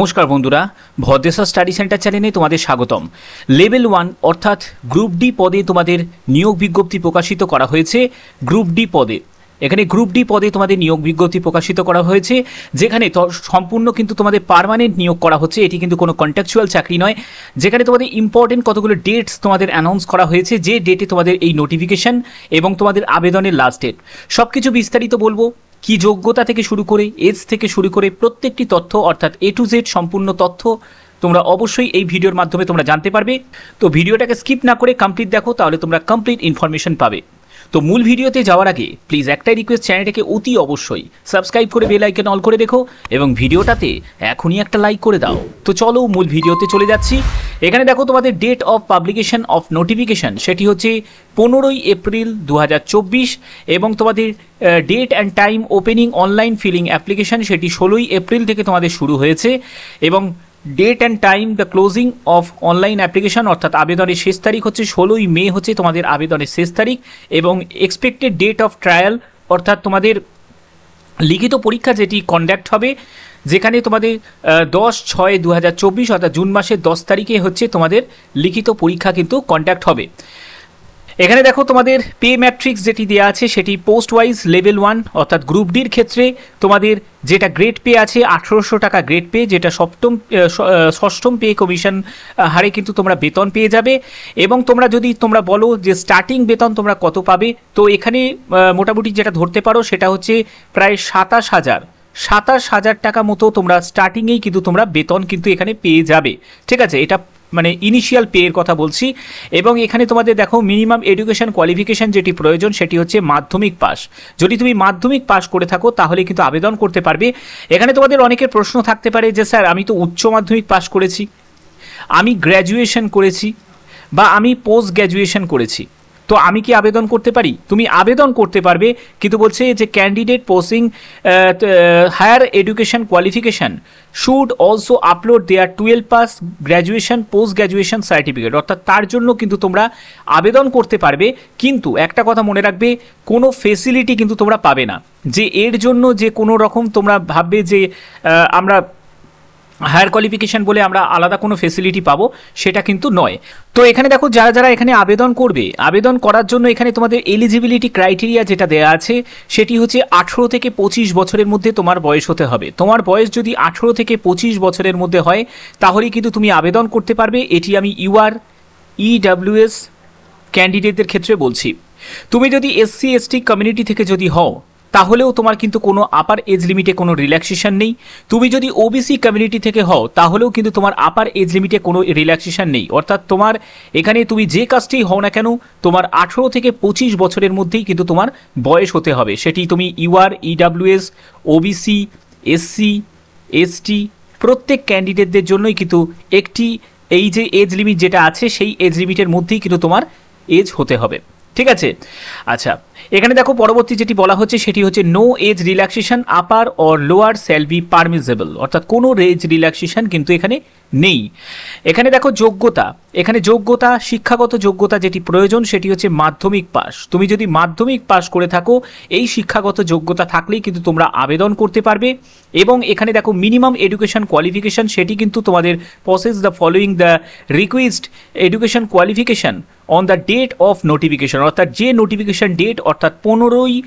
নমস্কার বন্ধুরা, ভদ্রেশা study centre চ্যানেলে তোমাদের স্বাগতম। লেভেল 1 অর্থাৎ গ্রুপ ডি পদে তোমাদের নিয়োগ বিজ্ঞপ্তি প্রকাশিত করা হয়েছে। গ্রুপ ডি পদে এখানে গ্রুপ ডি পদে তোমাদের নিয়োগ বিজ্ঞপ্তি প্রকাশিত করা হয়েছে, যেখানে সম্পূর্ণ কিন্তু তোমাদের পার্মানেন্ট নিয়োগ করা হচ্ছে। এটি কিন্তু কোনো কন্ট্রাকচুয়াল চাকরি নয়, যেখানে তোমাদের ইম্পর্টেন্ট কতগুলো ডেটস তোমাদের অ্যানাউন্স করা হয়েছে, যে ডেটে তোমাদের এই নোটিফিকেশন এবং তোমাদের আবেদনের লাস্ট ডেট সব কিছু বিস্তারিত বলবো। কি যোগ্যতা থেকে শুরু করে এজ থেকে শুরু করে প্রত্যেকটি তথ্য অর্থাৎ A to Z সম্পূর্ণ তথ্য তোমরা অবশ্যই এই ভিডিওর মাধ্যমে তোমরা জানতে পারবে। তো ভিডিওটাকে স্কিপ না করে কমপ্লিট দেখো, তাহলে তোমরা কমপ্লিট ইনফরমেশন পাবে। তো মূল ভিডিওতে যাওয়ার আগে প্লিজ একটাই রিকোয়েস্ট, চ্যানেলটাকে অতি অবশ্যই সাবস্ক্রাইব করে বেল আইকন অল করে রেখো এবং ভিডিওটাতে এখনই একটা লাইক করে দাও। তো চলো মূল ভিডিওতে চলে যাচ্ছি। এখানে দেখো তোমাদের date of publication of notification সেটি হচ্ছে 15ই এপ্রিল 2024 এবং তোমাদের date and time opening online filling application সেটি 16ই এপ্রিল থেকে তোমাদের শুরু হয়েছে এবং date and time the closing of online application অর্থাৎ আবেদনের শেষ তারিখ হচ্ছে 16ই মে হচ্ছে তোমাদের আবেদনের শেষ তারিখ এবং এক্সপেক্টেড ডেট অফ ট্রায়াল অর্থাৎ তোমাদের লিখিত পরীক্ষা যেটি কন্ডাক্ট হবে, যেখানে তোমাদের 10/6/2024 অর্থাৎ জুন মাসের 10 তারিখে হচ্ছে তোমাদের লিখিত পরীক্ষা কিন্তু কন্ডাক্ট হবে। এখানে দেখো তোমাদের পে ম্যাট্রিক্স যেটি দেওয়া আছে সেটি পোস্ট ওয়াইজ লেভেল 1 অর্থাৎ গ্রুপ ডির ক্ষেত্রে তোমাদের যেটা গ্রেড পে আছে 1800 টাকা গ্রেড পে, যেটা ষষ্ঠম পে কমিশন হারে কিন্তু তোমরা বেতন পেয়ে যাবে। এবং তোমরা যদি তোমরা বলো যে স্টার্টিং বেতন তোমরা কত পাবে, তো এখানে মোটামুটি যেটা ধরতে পারো সেটা হচ্ছে প্রায় 27,000 টাকা মতো তোমরা স্টার্টিংয়েই কিন্তু তোমরা বেতন কিন্তু এখানে পেয়ে যাবে। ঠিক আছে, এটা মানে ইনিশিয়াল পে এর কথা বলছি। এবং এখানে তোমাদের দেখো মিনিমাম এডুকেশন কোয়ালিফিকেশন যেটি প্রয়োজন সেটি হচ্ছে মাধ্যমিক পাস। যদি তুমি মাধ্যমিক পাস করে থাকো তাহলে কিন্তু আবেদন করতে পারবে। এখানে তোমাদের অনেকের প্রশ্ন থাকতে পারে যে স্যার আমি তো উচ্চ মাধ্যমিক পাস করেছি, আমি গ্র্যাজুয়েশন করেছি বা আমি পোস্ট গ্র্যাজুয়েশন করেছি, তো আমি কি আবেদন করতে পারি? তুমি আবেদন করতে পারবে, কিন্তু বলছে যে candidate posting higher education qualification should also upload their 12 pass graduation post graduation certificate, অর্থাৎ তার জন্য কিন্তু তোমরা আবেদন করতে পারবে। কিন্তু একটা কথা মনে রাখবে, কোনো ফেসিলিটি কিন্তু তোমরা পাবে না, যে এর জন্য যে কোনো রকম তোমরা ভাববে যে আমরা হায়ার কোয়ালিফিকেশান বলে আমরা আলাদা কোনো ফেসিলিটি পাবো, সেটা কিন্তু নয়। তো এখানে দেখো যারা যারা এখানে আবেদন করবে, আবেদন করার জন্য এখানে তোমাদের এলিজিবিলিটি ক্রাইটেরিয়া যেটা দেওয়া আছে সেটি হচ্ছে 18 থেকে 25 বছরের মধ্যে তোমার বয়স হতে হবে। তোমার বয়স যদি 18 থেকে 25 বছরের মধ্যে হয় তাহলেই কিন্তু তুমি আবেদন করতে পারবে। এটি আমি ইউআর EWS ক্যান্ডিডেটদের ক্ষেত্রে বলছি। তুমি যদি SC/ST কমিউনিটি থেকে যদি হও তাহলেও তোমার কিন্তু কোনো আপার এজ লিমিটে কোনো রিল্যাক্সেশন নেই। তুমি যদি OBC কমিউনিটি থেকে হও তাহলেও কিন্তু তোমার আপার এজ লিমিটে কোনো রিল্যাক্সেশন নেই। অর্থাৎ তোমার এখানে তুমি যে কাজটাই হও না কেন তোমার 18 থেকে 25 বছরের মধ্যেই কিন্তু তোমার বয়স হতে হবে। সেটি তুমি UR EWS OBC SC ST প্রত্যেক ক্যান্ডিডেটদের জন্যই কিন্তু একটি এই যে এজ লিমিট যেটা আছে সেই এজ লিমিটের মধ্যেই কিন্তু তোমার এজ হতে হবে। ঠিক আছে, আচ্ছা এখানে দেখো পরবর্তী যেটি বলা হচ্ছে সেটি হচ্ছে no age relaxation upper or lower shall be permissible, অর্থাৎ কোনো এজ রিল্যাক্সেশন কিন্তু এখানে নেই। এখানে দেখো যোগ্যতা, এখানে যোগ্যতা শিক্ষাগত যোগ্যতা যেটি প্রয়োজন সেটি হচ্ছে মাধ্যমিক পাস। তুমি যদি মাধ্যমিক পাস করে থাকো এই শিক্ষাগত যোগ্যতা থাকলেই কিন্তু তোমরা আবেদন করতে পারবে। এবং এখানে দেখো মিনিমাম এডুকেশন কোয়ালিফিকেশন সেটি কিন্তু তোমাদের process the following the request education qualification on the date of notification, অর্থাৎ যে নোটিফিকেশন ডেট অর্থাৎ 15ই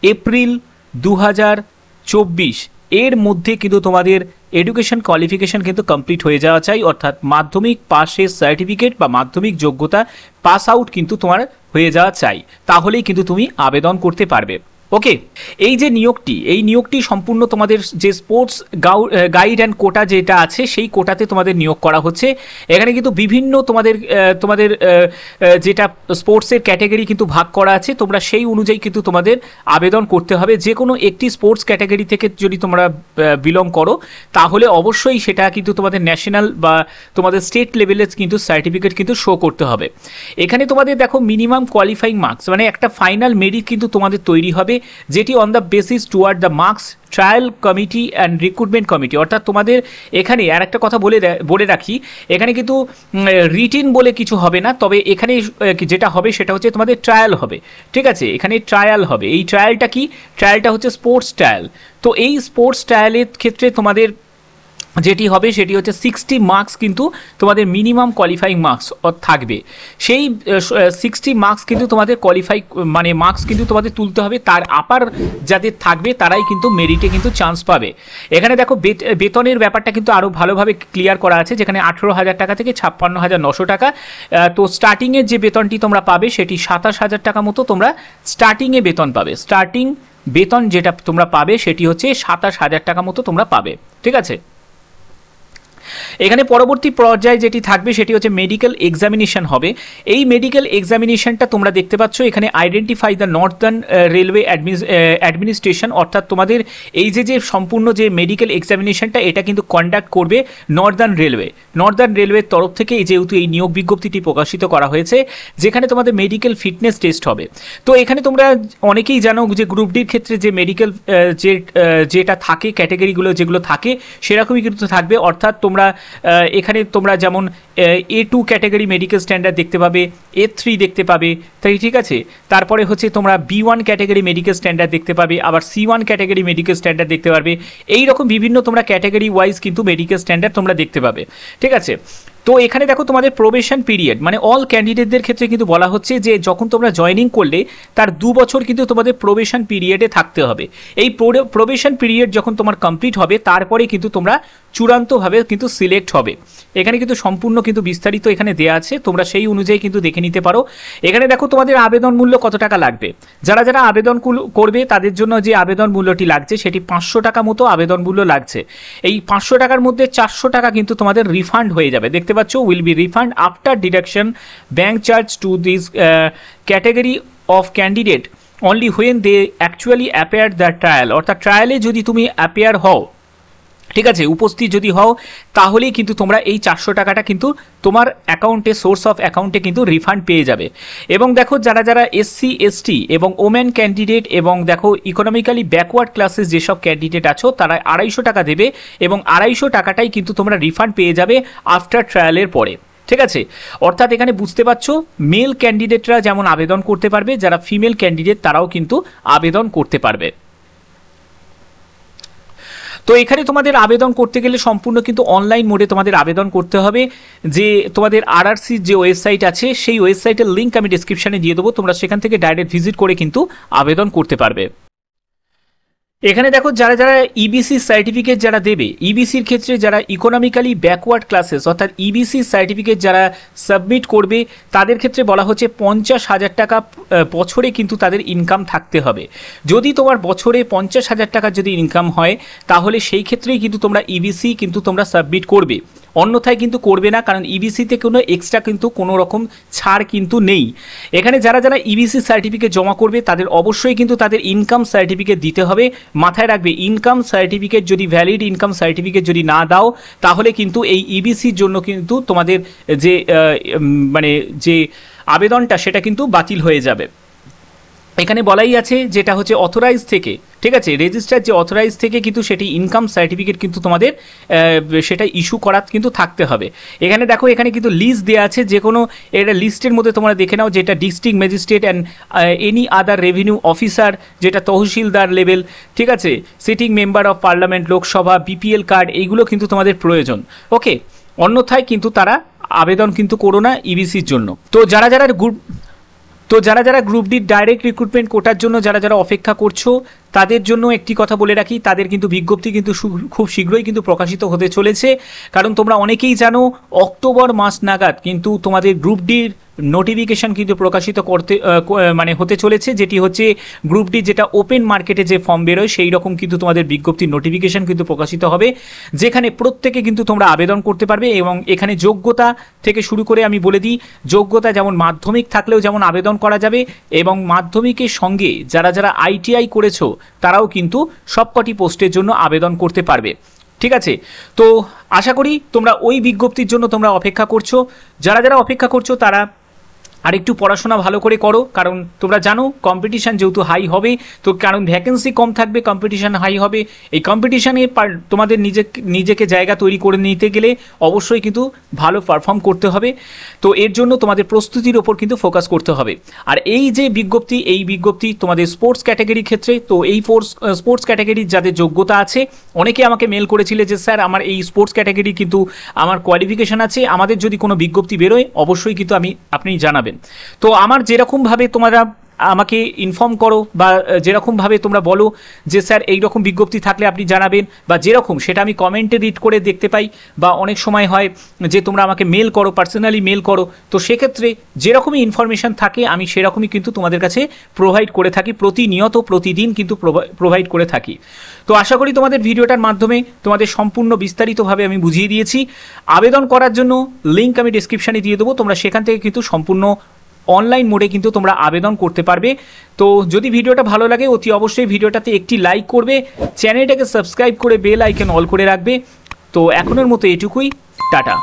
এপ্রিল 2024 এর মধ্যে কিন্তু তোমাদের এডুকেশন কোয়ালিফিকেশন কিন্তু কমপ্লিট হয়ে যাওয়া চাই, অর্থাৎ মাধ্যমিক পাসের সার্টিফিকেট বা মাধ্যমিক যোগ্যতা পাস আউট কিন্তু তোমার হয়ে যাওয়া চাই, তাহলেই কিন্তু তুমি আবেদন করতে পারবে। ওকে, এই যে নিয়োগটি, এই নিয়োগটি সম্পূর্ণ তোমাদের যে স্পোর্টস গাইড অ্যান্ড কোটা যেটা আছে সেই কোটাতে তোমাদের নিয়োগ করা হচ্ছে। এখানে কিন্তু বিভিন্ন তোমাদের যেটা স্পোর্টসের ক্যাটাগরি কিন্তু ভাগ করা আছে, তোমরা সেই অনুযায়ী কিন্তু তোমাদের আবেদন করতে হবে। যে কোনো একটি স্পোর্টস ক্যাটাগরি থেকে যদি তোমরা বিলং করো তাহলে অবশ্যই সেটা কিন্তু তোমাদের ন্যাশনাল বা তোমাদের স্টেট লেভেলের কিন্তু সার্টিফিকেট কিন্তু শো করতে হবে। এখানে তোমাদের দেখো মিনিমাম কোয়ালিফাইং মার্কস মানে একটা ফাইনাল মেরিট কিন্তু তোমাদের তৈরি হবে, যেটি on the basis toward the marks trial committee and recruitment committee, অর্থাৎ তোমাদের এখানে আর একটা কথা বলে রাখি, এখানে কিন্তু রিটিন বলে কিছু হবে না, তবে এখানে যেটা হবে সেটা হচ্ছে তোমাদের ট্রায়াল হবে। ঠিক আছে, এখানে ট্রায়াল হবে। এই ট্রায়ালটা কি? ট্রায়ালটা হচ্ছে স্পোর্টস ট্রায়াল। তো এই স্পোর্টস ট্রায়ালের ক্ষেত্রে তোমাদের যেটি হবে সেটি হচ্ছে 60 মার্কস কিন্তু তোমাদের মিনিমাম কোয়ালিফাইং মার্কস থাকবে। সেই 60 মার্কস কিন্তু তোমাদের মানে মার্কস কিন্তু তোমাদের তুলতে হবে, তার আপার যাদের থাকবে তারাই কিন্তু মেরিটে কিন্তু চান্স পাবে। এখানে দেখো বেতনের ব্যাপারটা কিন্তু আরও ভালোভাবে ক্লিয়ার করা আছে, যেখানে 18,000 টাকা থেকে 56,900 টাকা। তো স্টার্টিংয়ের যে বেতনটি তোমরা পাবে সেটি 27,000 টাকা মতো তোমরা স্টার্টিংয়ে বেতন পাবে। স্টার্টিং বেতন যেটা তোমরা পাবে সেটি হচ্ছে 27,000 টাকা মতো তোমরা পাবে, ঠিক আছে। এখানে পরবর্তী পর্যায়ে যেটি থাকবে সেটি হচ্ছে মেডিকেল এক্সামিনেশন হবে। এই মেডিকেল এক্সামিনেশনটা তোমরা দেখতে পাচ্ছ এখানে identify the Northern railway administration, অর্থাৎ তোমাদের এই যে সম্পূর্ণ যে মেডিকেল এক্সামিনেশনটা এটা কিন্তু কন্ডাক্ট করবে নর্দার্ন রেলওয়ের তরফ থেকে, যেহেতু এই নিয়োগ বিজ্ঞপ্তিটি প্রকাশিত করা হয়েছে, যেখানে তোমাদের মেডিকেল ফিটনেস টেস্ট হবে। তো এখানে তোমরা অনেকেই জানো যে গ্রুপ ডির ক্ষেত্রে যে মেডিকেল যেটা থাকে ক্যাটাগরিগুলো যেগুলো থাকে সেরকমই কিন্তু থাকবে, অর্থাৎ তোমরা এখানে তোমরা যেমন A2 ক্যাটাগরি মেডিকেল স্ট্যান্ডার্ড দেখতে পাবে, A3 দেখতে পাবে, তাই ঠিক আছে। তারপরে হচ্ছে তোমরা B1 ক্যাটাগরি মেডিকেল স্ট্যান্ডার্ড দেখতে পাবে, আবার C1 ক্যাটাগরি মেডিকেল স্ট্যান্ডার্ড দেখতে পারবে। এই রকম বিভিন্ন তোমরা ক্যাটাগরি ওয়াইজ কিন্তু মেডিকেল স্ট্যান্ডার্ড তোমরা দেখতে পাবে, ঠিক আছে। তো এখানে দেখো তোমাদের প্রবেশন পিরিয়ড, মানে অল ক্যান্ডিডেটদের ক্ষেত্রে কিন্তু বলা হচ্ছে যে যখন তোমরা জয়েনিং করলে তার 2 বছর কিন্তু তোমাদের প্রবেশন পিরিয়ডে থাকতে হবে। এই প্রবেশন পিরিয়ড যখন তোমার কমপ্লিট হবে তারপরে কিন্তু তোমরা চূড়ান্তভাবে কিন্তু সিলেক্ট হবে। এখানে কিন্তু সম্পূর্ণ কিন্তু বিস্তারিত এখানে দেওয়া আছে, তোমরা সেই অনুযায়ী কিন্তু দেখে নিতে পারো। এখানে দেখো তোমাদের আবেদন মূল্য কত টাকা লাগবে। যারা যারা আবেদন করবে তাদের জন্য যে আবেদন মূল্যটি লাগছে সেটি 500 টাকা মতো আবেদন মূল্য লাগছে। এই 500 টাকার মধ্যে 400 টাকা কিন্তু তোমাদের রিফান্ড হয়ে যাবে, দেখতে পাচ্ছ, will be refund after deduction bank charge to this category of candidate only when they actually appear the trial, অর্থাৎ ট্রায়ালে যদি তুমি অ্যাপিয়ার হও, ঠিক আছে, উপস্থিত যদি হও, তাহলেই কিন্তু তোমরা এই 400 টাকাটা কিন্তু তোমার অ্যাকাউন্টে, সোর্স অফ অ্যাকাউন্টে কিন্তু রিফান্ড পেয়ে যাবে। এবং দেখো যারা যারা SC ST এবং ওমেন ক্যান্ডিডেট এবং দেখো ইকোনমিক্যালি ব্যাকওয়ার্ড ক্লাসেস যেসব ক্যান্ডিডেট আছো তারা 250 টাকা দেবে, এবং 250 টাকাটাই কিন্তু তোমরা রিফান্ড পেয়ে যাবে আফটার ট্রায়ালের পরে, ঠিক আছে। অর্থাৎ এখানে বুঝতে পারছো মেল ক্যান্ডিডেটরা যেমন আবেদন করতে পারবে, যারা ফিমেল ক্যান্ডিডেট তারাও কিন্তু আবেদন করতে পারবে। তো এখানে তোমাদের আবেদন করতে গেলে সম্পূর্ণ কিন্তু অনলাইন মোডে তোমাদের আবেদন করতে হবে। যে তোমাদের RRC যে ওয়েবসাইট আছে সেই ওয়েবসাইটের লিঙ্ক আমি ডেসক্রিপশনে দিয়ে দেবো, তোমরা সেখান থেকে ডাইরেক্ট ভিজিট করে কিন্তু আবেদন করতে পারবে। এখানে দেখো যারা যারা EBC সার্টিফিকেট যারা দেবে, EBCর ক্ষেত্রে যারা ইকোনমিক্যালি ব্যাকওয়ার্ড ক্লাসেস অর্থাৎ EBC সার্টিফিকেট যারা সাবমিট করবে তাদের ক্ষেত্রে বলা হচ্ছে 50,000 টাকা বছরে কিন্তু তাদের ইনকাম থাকতে হবে। যদি তোমার বছরে 50,000 টাকা যদি ইনকাম হয় তাহলে সেই ক্ষেত্রেই কিন্তু তোমরা EBC কিন্তু তোমরা সাবমিট করবে, অন্যথায় কিন্তু করবে না, কারণ EBCতে কোনো এক্সট্রা কিন্তু কোনো রকম ছাড় কিন্তু নেই। এখানে যারা যারা EBC সার্টিফিকেট জমা করবে তাদের অবশ্যই কিন্তু তাদের ইনকাম সার্টিফিকেট দিতে হবে। মাথায় রাখবে, ইনকাম সার্টিফিকেট যদি ভ্যালিড ইনকাম সার্টিফিকেট যদি না দাও তাহলে কিন্তু এই EBCর জন্য কিন্তু তোমাদের যে মানে যে আবেদনটা সেটা কিন্তু বাতিল হয়ে যাবে। এখানে বলাই আছে যেটা হচ্ছে অথরাইজ থেকে, ঠিক আছে, রেজিস্টার যে অথরাইজ থেকে কিন্তু সেটি ইনকাম সার্টিফিকেট কিন্তু তোমাদের সেটা ইস্যু করা কিন্তু থাকতে হবে। এখানে দেখো এখানে কিন্তু লিস্ট দেওয়া আছে, যে কোনো এটা লিস্টের মধ্যে তোমরা দেখে নাও, যেটা district magistrate and any other revenue officer, যেটা তহসিলদার লেভেল, ঠিক আছে, sitting member of parliament, Lok Sabha, BPL card, এইগুলো কিন্তু তোমাদের প্রয়োজন। ওকে, অন্যথায় কিন্তু তারা আবেদন কিন্তু করো না EBCর জন্য। তো যারা যারা গ্রুপ ডি ডাইরেক্ট রিক্রুটমেন্ট কোটার জন্য যারা যারা অপেক্ষা করছো তাদের জন্য একটি কথা বলে রাখি, তাদের কিন্তু বিজ্ঞপ্তি কিন্তু খুব শীঘ্রই কিন্তু প্রকাশিত হতে চলেছে। কারণ তোমরা অনেকেই জানো অক্টোবর মাস নাগাদ কিন্তু তোমাদের গ্রুপ ডির নোটিফিকেশান কিন্তু প্রকাশিত হতে চলেছে, যেটি হচ্ছে গ্রুপ ডি যেটা ওপেন মার্কেটে যে ফর্ম বেরোয় সেই রকম কিন্তু তোমাদের বিজ্ঞপ্তির নোটিফিকেশান কিন্তু প্রকাশিত হবে, যেখানে প্রত্যেকে কিন্তু তোমরা আবেদন করতে পারবে। এবং এখানে যোগ্যতা থেকে শুরু করে আমি বলে দিই, যোগ্যতা যেমন মাধ্যমিক থাকলেও যেমন আবেদন করা যাবে, এবং মাধ্যমিকের সঙ্গে যারা যারা ITI করেছো তারাও কিন্তু সবকটি পোস্টের জন্য আবেদন করতে পারবে, ঠিক আছে। তো আশা করি তোমরা ওই বিজ্ঞপ্তির জন্য তোমরা অপেক্ষা করছো। যারা যারা অপেক্ষা করছো তারা আর একটু পড়াশোনা ভালো করে করো, কারণ তোমরা জানো কম্পিটিশান যেহেতু হাই হবে, তো কারণ ভ্যাকেন্সি কম থাকবে, কম্পিটিশান হাই হবে। এই কম্পিটিশানে তোমাদের নিজেকে জায়গা তৈরি করে নিতে গেলে অবশ্যই কিন্তু ভালো পারফর্ম করতে হবে। তো এর জন্য তোমাদের প্রস্তুতির ওপর কিন্তু ফোকাস করতে হবে। আর এই যে বিজ্ঞপ্তি, এই বিজ্ঞপ্তি তোমাদের স্পোর্টস ক্যাটাগরির ক্ষেত্রে। তো এই স্পোর্টস ক্যাটাগরির যাদের যোগ্যতা আছে, অনেকে আমাকে মেল করেছিলে যে স্যার আমার এই স্পোর্টস ক্যাটাগরি কিন্তু আমার কোয়ালিফিকেশান আছে, আমাদের যদি কোনো বিজ্ঞপ্তি বেরোয় অবশ্যই কিন্তু আপনি জানাবেন। তো আমার যেরকমভাবে তোমরা আমাকে ইনফর্ম করো বা যেরকমভাবে তোমরা বলো যে স্যার এই রকম বিজ্ঞপ্তি থাকলে আপনি জানাবেন, বা যেরকম সেটা আমি কমেন্টে রিড করে দেখতে পাই, বা অনেক সময় হয় যে তোমরা আমাকে মেল করো, পার্সোনালি মেল করো। তো সেক্ষেত্রে যেরকমই ইনফরমেশান থাকে আমি সেরকমই কিন্তু তোমাদের কাছে প্রোভাইড করে থাকি, প্রতিনিয়ত প্রতিদিন কিন্তু প্রোভাইড করে থাকি। তো আশা করি তোমাদের ভিডিওটার মাধ্যমে তোমাদের সম্পূর্ণ বিস্তারিতভাবে আমি বুঝিয়ে দিয়েছি। আবেদন করার জন্য লিঙ্ক আমি ডেসক্রিপশানে দিয়ে দেবো, তোমরা সেখান থেকে কিন্তু সম্পূর্ণ অনলাইন মোডে কিন্তু তোমরা আবেদন করতে পারবে। তো যদি ভিডিওটা ভালো লাগে অতি অবশ্যই ভিডিওটাতে একটি লাইক করবে, চ্যানেলটাকে সাবস্ক্রাইব করে বেল আইকন অল করে রাখবে। তো এখনের মতো এটুকুই, টাটা।